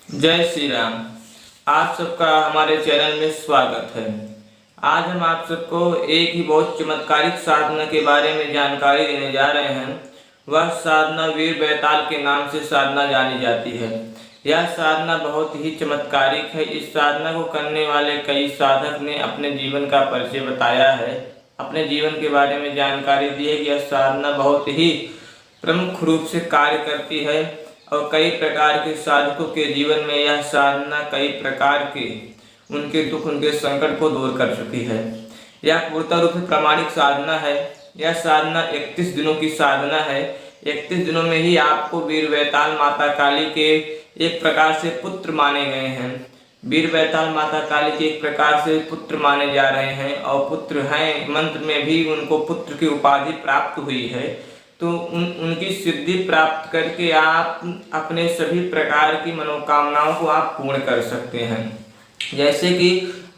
जय श्री राम। आप सबका हमारे चैनल में स्वागत है। आज हम आप सबको एक ही बहुत चमत्कारिक साधना के बारे में जानकारी देने जा रहे हैं। वह साधना वीर बैताल के नाम से साधना जानी जाती है। यह साधना बहुत ही चमत्कारिक है। इस साधना को करने वाले कई साधक ने अपने जीवन का परिचय बताया है, अपने जीवन के बारे में जानकारी दी है कि यह साधना बहुत ही प्रमुख रूप से कार्य करती है और कई प्रकार के साधकों के जीवन में यह साधना कई प्रकार के उनके दुख, उनके संकट को दूर कर चुकी है। यह पूर्णतः रूप से प्रामाणिक साधना है। यह साधना 31 दिनों की साधना है। 31 दिनों में ही आपको वीर बैताल माता काली के एक प्रकार से पुत्र माने गए हैं। वीर बैताल माता काली के एक प्रकार से पुत्र माने जा रहे हैं और पुत्र हैं, मंत्र में भी उनको पुत्र की उपाधि प्राप्त हुई है। तो उनकी सिद्धि प्राप्त करके आप अपने सभी प्रकार की मनोकामनाओं को आप पूर्ण कर सकते हैं। जैसे कि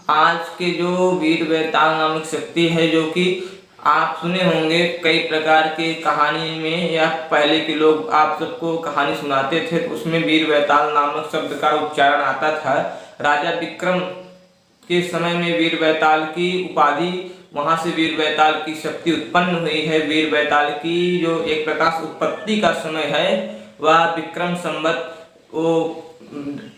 आज के जो वीर बैताल नामक शक्ति है, जो कि आप सुने होंगे कई प्रकार के कहानी में, या पहले के लोग आप सबको कहानी सुनाते थे तो उसमें वीर बैताल नामक शब्द का उच्चारण आता था। राजा विक्रम के समय में वीर बैताल की उपाधि, वहां से वीर बैताल की शक्ति उत्पन्न हुई है। वीर बैताल की जो एक प्रकाश उत्पत्ति का समय है वह विक्रम संवत, वो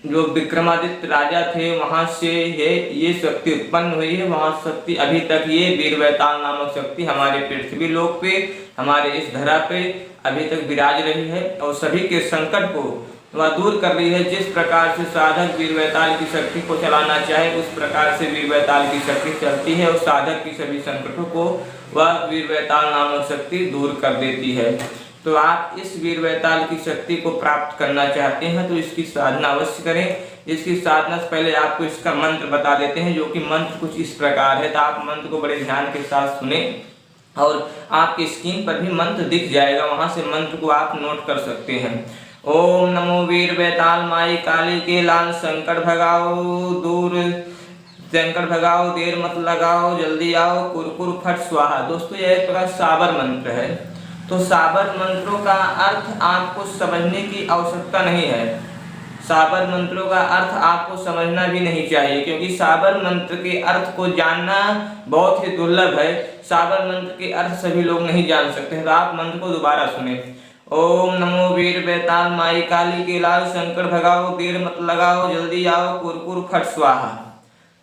जो विक्रमादित्य राजा थे वहां से ये शक्ति उत्पन्न हुई है। वहां शक्ति अभी तक ये वीर बैताल नामक शक्ति हमारे पृथ्वी लोक पे, हमारे इस धरा पे अभी तक विराज रही है और सभी के संकट को वह दूर कर रही है। जिस प्रकार से साधक वीर बैताल की शक्ति को चलाना चाहे उस प्रकार से वीर बैताल की शक्ति चलती है और साधक की सभी संकटों को वह वीर बैताल नामक शक्ति दूर कर देती है। तो आप इस वीर बैताल की शक्ति को प्राप्त करना चाहते हैं तो इसकी साधना अवश्य करें। इसकी साधना से पहले आपको इसका मंत्र बता देते हैं, जो कि मंत्र कुछ इस प्रकार है। तो आप मंत्र को बड़े ध्यान के साथ सुने और आपकी स्क्रीन पर भी मंत्र दिख जाएगा, वहां से मंत्र को आप नोट कर सकते हैं। ओम नमो वीर बैताल माई काली के लाल संकट भगाओ, दूर संकट भगाओ, देर मत लगाओ, जल्दी आओ, कुरकुर फट स्वाहा। दोस्तों यह एक प्रकार साबर मंत्र है। तो साबर मंत्रों का अर्थ आपको समझने की आवश्यकता नहीं है। साबर मंत्रों का अर्थ आपको समझना भी नहीं चाहिए, क्योंकि साबर मंत्र के अर्थ को जानना बहुत ही दुर्लभ है। साबर मंत्र के अर्थ सभी लोग नहीं जान सकते। तो आप मंत्र को दोबारा सुने। ओम नमो वीर बैताल माई काली के लाल संकट भगाओ, देर मत लगाओ, जल्दी आओ, कुरकुर फट स्वाहा।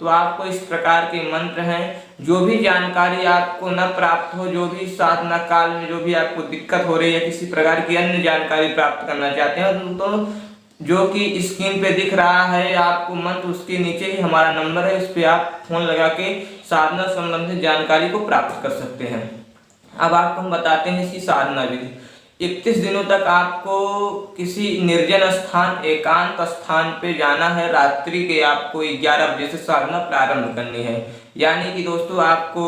तो आपको इस प्रकार के मंत्र हैं। जो भी जानकारी आपको न प्राप्त हो, जो भी साधना काल में जो भी आपको दिक्कत हो रही है, किसी प्रकार की अन्य जानकारी प्राप्त करना चाहते हैं तो जो कि स्क्रीन पे दिख रहा है आपको मंत्र, उसके नीचे ही हमारा नंबर है, उस पर आप फोन लगा के साधना संबंधित जानकारी को प्राप्त कर सकते हैं। अब आपको हम बताते हैं इसकी साधना विधि। 31 दिनों तक आपको किसी निर्जन स्थान, एकांत स्थान पे जाना है। रात्रि के आपको 11 बजे से साधना प्रारंभ करनी है। यानी कि दोस्तों आपको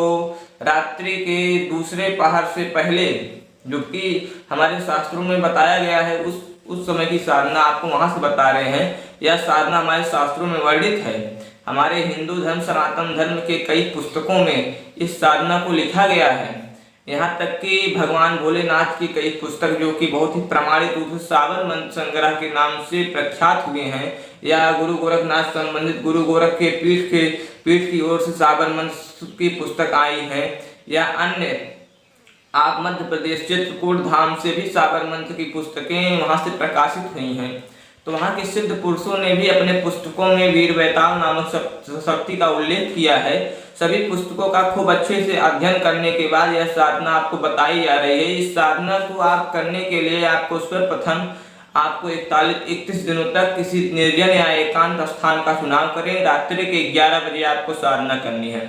रात्रि के दूसरे पहर से पहले, जो कि हमारे शास्त्रों में बताया गया है, उस समय की साधना आपको वहां से बता रहे हैं। यह साधना हमारे शास्त्रों में वर्णित है। हमारे हिंदू धर्म, सनातन धर्म के कई पुस्तकों में इस साधना को लिखा गया है। यहाँ तक कि भगवान भोलेनाथ की कई पुस्तक, जो कि बहुत ही प्रमाणित रूप से साबर मंत्र संग्रह के नाम से प्रख्यात हुए हैं, या गुरु गोरखनाथ संबंधित गुरु गोरख के पीठ की ओर से साबर मंत्र की पुस्तक आई है, या अन्य आप मध्य प्रदेश चित्रकूट धाम से भी साबर मंत्र की पुस्तकें वहां से प्रकाशित हुई हैं। तो वहां के सिद्ध पुरुषों ने भी अपने पुस्तकों में वीर बैताल नामक शक्ति का उल्लेख किया है। सभी पुस्तकों का खूब अच्छे से अध्ययन करने के बाद यह साधना आपको बताई जा रही है। इस साधना को आप करने के लिए आपको सर्वप्रथम आपको 31 दिनों तक किसी निर्जन या एकांत स्थान का चुनाव करें। रात्रि के 11 बजे आपको साधना करनी है।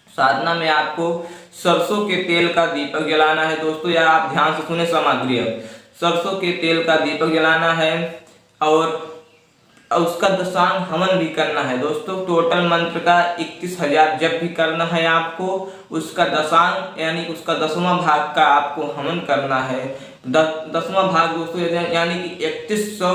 साधना में आपको सरसों के तेल का दीपक जलाना है। दोस्तों यह आप ध्यान से सुने सामग्री है। सरसों के तेल का दीपक जलाना है और उसका दशांग हवन भी करना है। दोस्तों टोटल मंत्र का 31,000 जप भी करना है आपको। उसका दशांग यानी उसका 10वां भाग का आपको हवन करना है। 10वां भाग दोस्तों यानी कि 3100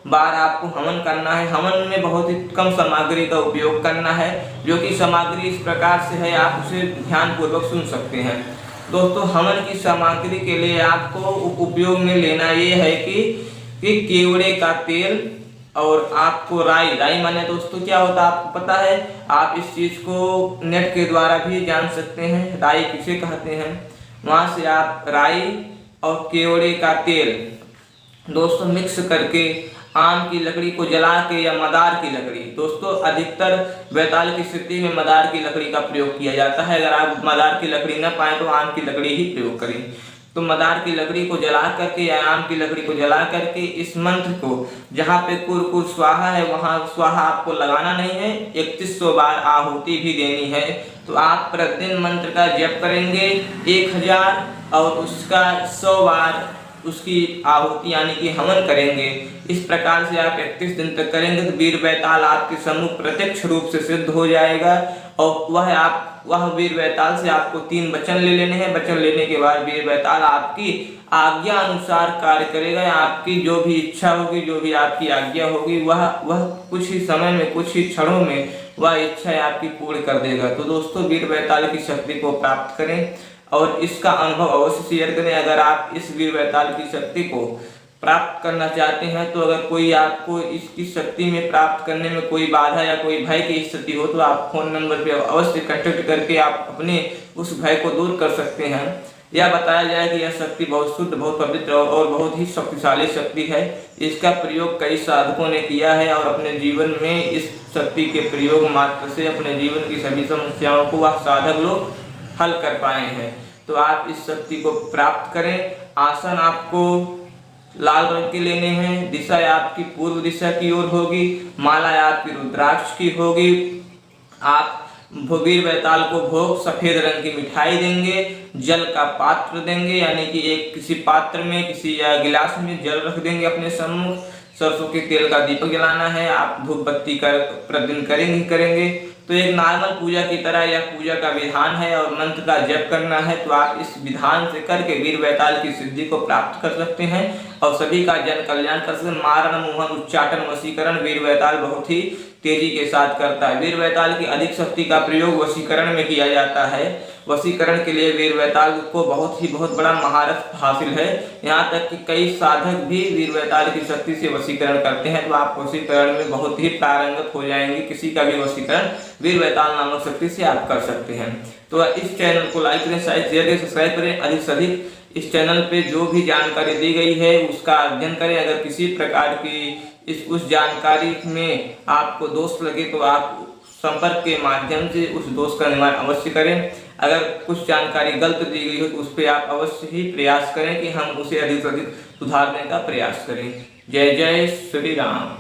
बार आपको हवन करना है। हवन में बहुत ही कम सामग्री का उपयोग करना है, जो कि सामग्री इस प्रकार से है, आप उसे ध्यान पूर्वक सुन सकते हैं। दोस्तों हवन की सामग्री के लिए आपको उपयोग में लेना ये है कि केवड़े का तेल, और आपको राई माने दोस्तों क्या होता है आपको पता है? आप इस चीज़ को नेट के द्वारा भी जान सकते हैं, राई किसे कहते हैं। वहाँ से आप राई और केवड़े का तेल दोस्तों मिक्स करके आम की लकड़ी को जला के या मदार की लकड़ी, दोस्तों अधिकतर बैताल की स्थिति में मदार की लकड़ी का प्रयोग किया जाता है। अगर आप मदार की लकड़ी न पाए तो आम की लकड़ी ही प्रयोग करें। तो मदार की लकड़ी को जला करके या आम की लकड़ी को जला करके इस मंत्र को जहाँ पे कुर स्वाहा है वहाँ स्वाहा आपको लगाना नहीं है, 3100 बार आहुति भी देनी है। तो आप प्रतिदिन मंत्र का जप करेंगे 1000 और उसका 100 बार उसकी आहुति यानी कि हवन करेंगे। इस प्रकार से आप 31 दिन तक करेंगे तो वीर बैताल आपके सम्मुख प्रत्यक्ष रूप से सिद्ध हो जाएगा। और वह वीर बैताल से आपको 3 वचन ले लेने हैं। वचन लेने के बाद वीर बैताल आपकी आज्ञा अनुसार कार्य करेगा। आपकी जो भी इच्छा होगी, जो भी आपकी आज्ञा होगी, वह कुछ ही समय में, कुछ ही क्षणों में वह इच्छा आपकी पूर्ण कर देगा। तो दोस्तों वीर बैताल की शक्ति को प्राप्त करें और इसका अनुभव अवश्य शेयर करें। अगर आप इस वीर बैताल की शक्ति को प्राप्त करना चाहते हैं तो अगर कोई आपको इसकी शक्ति में प्राप्त करने में कोई बाधा या कोई भय की स्थिति हो तो आप फोन नंबर पे अवश्य कांटेक्ट करके आप अपने उस भय को दूर कर सकते हैं। यह बताया जाए कि यह शक्ति बहुत शुद्ध, बहुत पवित्र और बहुत ही शक्तिशाली शक्ति है। इसका प्रयोग कई साधकों ने किया है और अपने जीवन में इस शक्ति के प्रयोग मात्र से अपने जीवन की सभी समस्याओं को वह साधक लोग हल कर पाए हैं। तो आप इस शक्ति को प्राप्त करें। आसन आपको लाल रंग के लेने हैं। दिशा आपकी पूर्व दिशा की ओर होगी। माला आपकी रुद्राक्ष की होगी। आप वीर बैताल को भोग सफेद रंग की मिठाई देंगे। जल का पात्र देंगे यानी कि एक किसी पात्र में, किसी या गिलास में जल रख देंगे अपने सम्मुख। सरसों के तेल का दीपक जलाना है। आप धूप बत्ती कर प्रतिदिन करेंगे। तो एक नॉर्मल पूजा की तरह यह पूजा का विधान है और मंत्र का जप करना है। तो आप इस विधान से करके वीर बैताल की सिद्धि को प्राप्त कर सकते हैं और सभी का जन कल्याण कर सकते हैं। मारण, मोहन, उच्चाटन, वशीकरण वीर बैताल बहुत ही तेजी के साथ करता है। वीर बैताल की अधिक शक्ति का प्रयोग वशीकरण में किया जाता है। वशीकरण के लिए वीर बैताल को बहुत बड़ा महारथ हासिल है। यहाँ तक कि कई साधक भी वीर बैताल की शक्ति से वशीकरण करते हैं। तो आप वशीकरण में बहुत ही पारंगत हो जाएंगे। किसी का भी वशीकरण वीर बैताल नामक शक्ति से आप कर सकते हैं। तो इस चैनल को लाइक करें, शेयर करें, सब्सक्राइब करें। अधिक से अधिक इस चैनल पे जो भी जानकारी दी गई है उसका अध्ययन करें। अगर किसी प्रकार की उस जानकारी में आपको दोष लगे तो आप संपर्क के माध्यम से उस दोष का निवारण अवश्य करें। अगर कुछ जानकारी गलत दी गई हो तो उस पर आप अवश्य ही प्रयास करें कि हम उसे अधिक से अधिक सुधारने का प्रयास करें। जय जय श्री राम।